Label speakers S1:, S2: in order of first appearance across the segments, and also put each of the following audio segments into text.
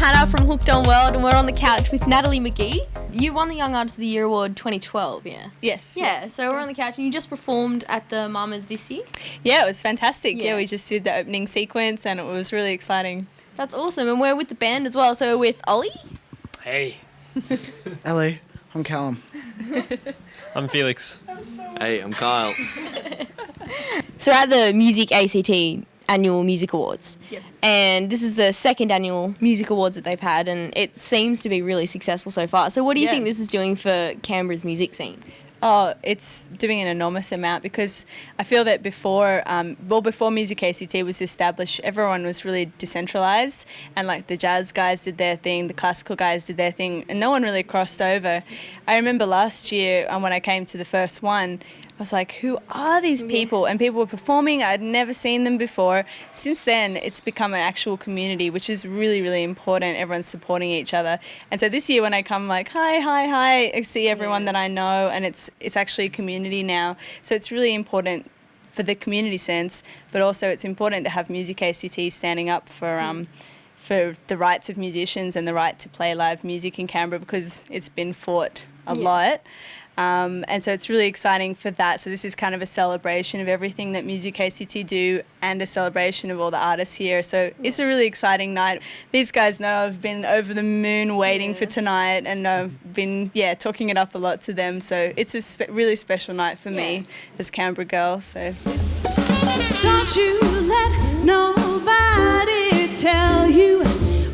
S1: Hanna from Hooked on World, and we're on the couch with Natalie Magee. You won the Young Artist of the Year Award 2012, yeah?
S2: Yes.
S1: Yeah, so we're on the couch, and you just performed at the Mamas this year?
S2: Yeah, it was fantastic.
S1: Yeah.
S2: We just did the opening sequence and it was really exciting.
S1: That's awesome, and we're with the band as well, so we're with Ollie.
S3: Hey.
S4: Hello, I'm Callum.
S3: I'm Felix.
S5: Hey, I'm Kyle.
S1: So we're at the Music ACT Annual Music Awards.
S2: Yep.
S1: And this is the second annual music awards that they've had, and it seems to be really successful so far. So what do you think this is doing for Canberra's music scene?
S2: Oh, it's doing an enormous amount because I feel that before Music ACT was established, everyone was really decentralised, and like the jazz guys did their thing, the classical guys did their thing, and no one really crossed over. I remember last year when I came to the first one, I was like, who are these people? And people were performing. I'd never seen them before. Since then, it's become an actual community, which is really, really important. Everyone's supporting each other. And so this year when I come, I'm like, hi, I see everyone that I know, and it's actually a community now. So it's really important for the community sense, but also it's important to have Music ACT standing up for the rights of musicians and the right to play live music in Canberra, because it's been fought a lot. And so it's really exciting for that. So this is kind of a celebration of everything that Music ACT do and a celebration of all the artists here. So it's a really exciting night. These guys know I've been over the moon waiting for tonight, and I've been, talking it up a lot to them. So it's a really special night for me as Canberra girl. So
S6: don't you let nobody tell you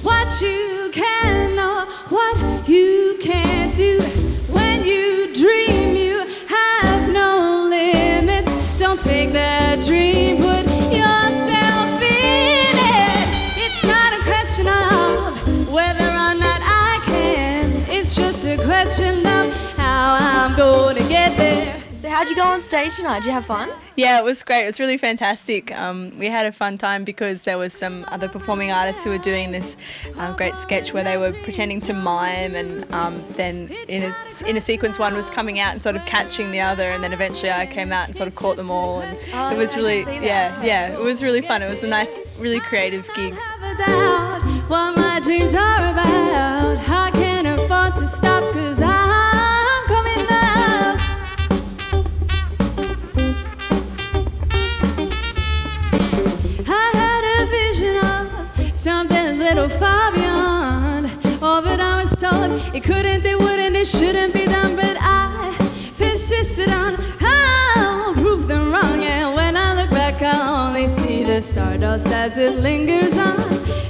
S6: what you can or what you can't do. When you dream, you have no limits. Don't take that dream, put yourself in it. It's not a question of whether or not I can. It's just a question of how I'm going to get there.
S1: So how'd you go on stage tonight? Did you have fun?
S2: yeah, it was great. It was really fantastic. We had a fun time because there was some other performing artists who were doing this great sketch where they were pretending to mime, and then in a sequence one was coming out and sort of catching the other, and then eventually I came out and sort of caught them all, and it was really it was really fun. It was a nice, really creative gig.
S6: What my dreams are about, I can't afford to stop 'cause I'm coming up. I had a vision of something a little far beyond all that I was told. It couldn't, it wouldn't, it shouldn't be done, but I persisted on. I'll prove them wrong, and when I look back I'll only see the stardust as it lingers on.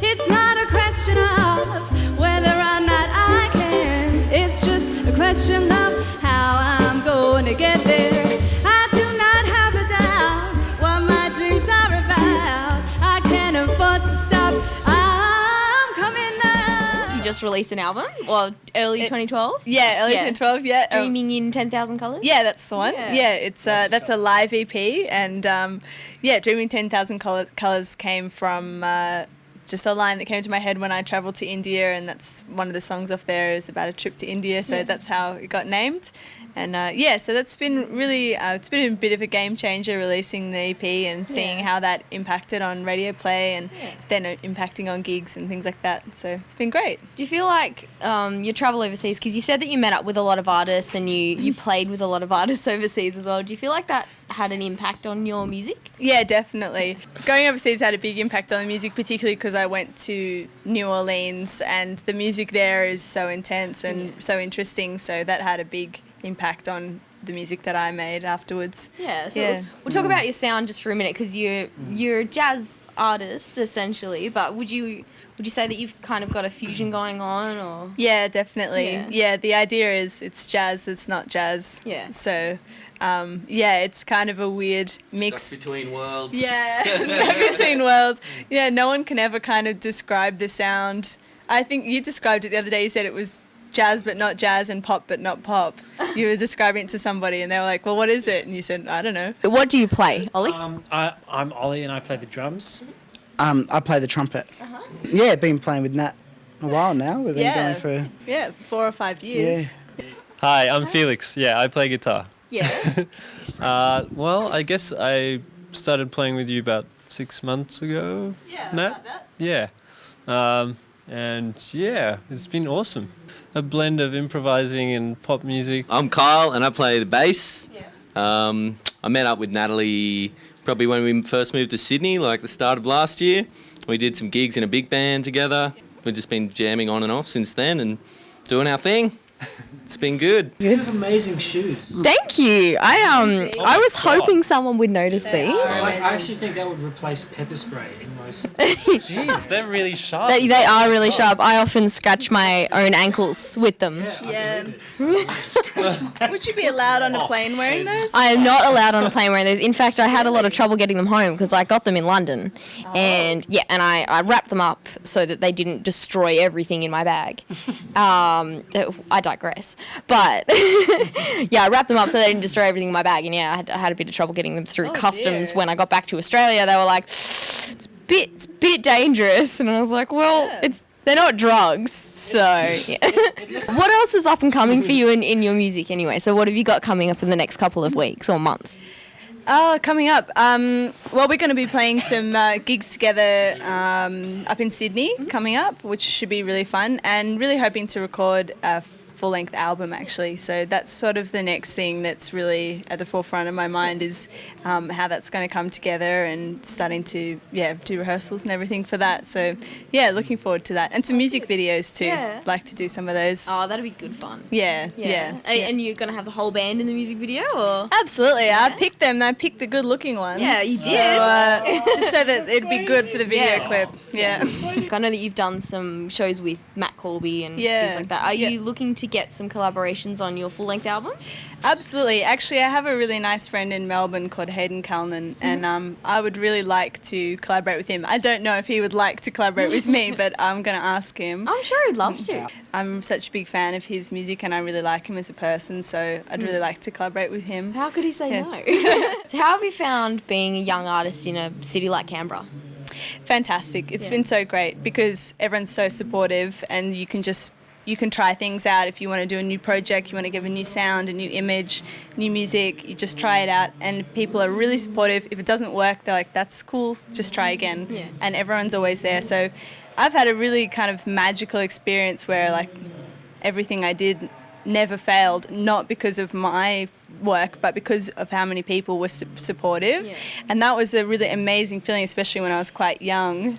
S6: It's not a question of whether or not I can, it's just a question of how I'm going to get there. I do not have a doubt what my dreams are about. I can't afford to stop, I'm coming up.
S1: You just released an album? Well, early 2012?
S2: Yeah, early 2012, yeah.
S1: Dreaming in 10,000 Colours?
S2: Yeah, that's the one.
S1: Yeah.
S2: Yeah, it's that's a live EP, and Dreaming 10,000 Colours came from just a line that came to my head when I travelled to India, and that's one of the songs off there is about a trip to India, so that's how it got named. And so that's been really, it's been a bit of a game changer releasing the EP and seeing how that impacted on radio play and then impacting on gigs and things like that. So it's been great.
S1: Do you feel like your travel overseas, because you said that you met up with a lot of artists and you played with a lot of artists overseas as well, do you feel like that had an impact on your music?
S2: Yeah, definitely. Going overseas had a big impact on the music, particularly because I went to New Orleans and the music there is so intense and so interesting, so that had a big impact on the music that I made afterwards.
S1: Yeah, so we'll talk about your sound just for a minute, because you're a jazz artist essentially, but would you say that you've kind of got a fusion going on, or?
S2: Yeah, definitely. Yeah, the idea is it's jazz that's not jazz.
S1: Yeah.
S2: So it's kind of a weird mix.
S5: Stuck between worlds.
S2: Yeah, stuck between worlds. Yeah, no one can ever kind of describe the sound. I think you described it the other day. You said it was jazz but not jazz and pop but not pop. You were describing it to somebody and they were like, well, what is it? And you said, I don't know.
S1: What do you play, Ollie?
S3: I'm Ollie and I play the drums.
S4: I play the trumpet. Yeah, been playing with Nat a while now. We've been going for
S2: 4 or 5 years.
S4: Yeah.
S3: Hi, I'm Felix. Yeah, I play guitar.
S1: Yeah.
S3: Well, I guess I started playing with you about 6 months ago.
S2: Yeah,
S3: Nat?
S2: about that.
S3: Yeah. And yeah, it's been awesome. A blend of improvising and pop music.
S5: I'm Kyle and I play the bass. I met up with Natalie probably when we first moved to Sydney, like the start of last year. We did some gigs in a big band together. We've just been jamming on and off since then and doing our thing. It's been good.
S7: You have amazing shoes.
S1: Thank you. I was hoping someone would notice these.
S7: I actually think that would replace pepper spray in most.
S3: Jeez, they're really sharp.
S1: They are really sharp. I often scratch my own ankles with them.
S2: Yeah. Would you be allowed on a plane wearing those?
S1: I am not allowed on a plane wearing those. In fact, I had a lot of trouble getting them home because I got them in London. And I wrapped them up so that they didn't destroy everything in my bag. I digress. But yeah, I wrapped them up so they didn't destroy everything in my bag. And yeah, I had a bit of trouble getting them through customs when I got back to Australia. They were like, it's a bit dangerous. And I was like, well, they're not drugs. So yeah. What else is up and coming for you in your music anyway? So what have you got coming up in the next couple of weeks or months?
S2: Coming up, well, we're going to be playing some gigs together up in Sydney coming up, which should be really fun, and really hoping to record a full-length album actually. So that's sort of the next thing that's really at the forefront of my mind is how that's going to come together and starting to do rehearsals and everything for that. So yeah, looking forward to that, and some music videos too. Like to do some of those.
S1: Oh, that'd be good fun.
S2: Yeah.
S1: And you're gonna have the whole band in the music video, or?
S2: Absolutely. I picked them. I picked the good-looking ones.
S1: Yeah, you did.
S2: So, just so that it'd be good for the video clip. Yeah.
S1: I know that you've done some shows with Matt Corby and
S2: Yeah.
S1: things like that. Are you looking to get some collaborations on your full-length album?
S2: Absolutely. Actually, I have a really nice friend in Melbourne called Hayden Calnan, and I would really like to collaborate with him. I don't know if he would like to collaborate with me, but I'm going to ask him.
S1: I'm sure he'd love to.
S2: I'm such a big fan of his music, and I really like him as a person, so I'd really like to collaborate with him.
S1: How could he say
S2: Yeah.
S1: no? So how have you found being a young artist in a city like Canberra?
S2: Fantastic. It's been so great because everyone's so supportive, and you can try things out. If you want to do a new project, you want to give a new sound, a new image, new music, you just try it out, and people are really supportive. If it doesn't work, they're like, that's cool, just try again.
S1: Yeah.
S2: And everyone's always there. So I've had a really kind of magical experience where like everything I did never failed, not because of my work, but because of how many people were supportive.
S1: Yeah.
S2: And that was a really amazing feeling, especially when I was quite young.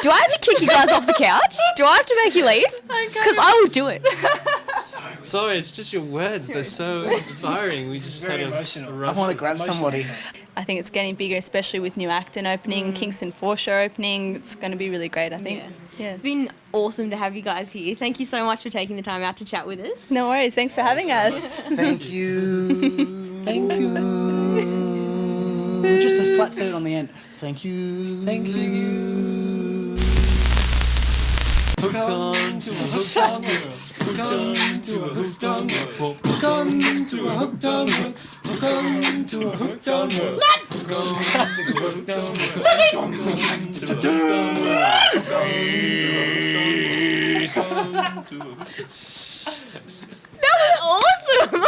S1: Do I have to kick you guys off the couch? Do I have to make you leave? Because I will do it.
S3: Sorry, it's just your words. They're so inspiring. We just had a
S4: I want to grab somebody.
S2: I think it's getting bigger, especially with New Acton opening, Kingston Foreshore opening. It's going to be really great, I think. Yeah.
S1: It's been awesome to have you guys here. Thank you so much for taking the time out to chat with us.
S2: No worries. Thanks for having us.
S4: Thank you. Thank you. Just a flat third on the end. Thank you. Thank you.
S3: hooked on to a hooked on world. Hooked on to a hooked on world. Hooked on to a hooked on world. Hooked on to a hooked on world. Hooked on to a hooked on world. Hooked on to a hooked on world.
S1: That was awesome!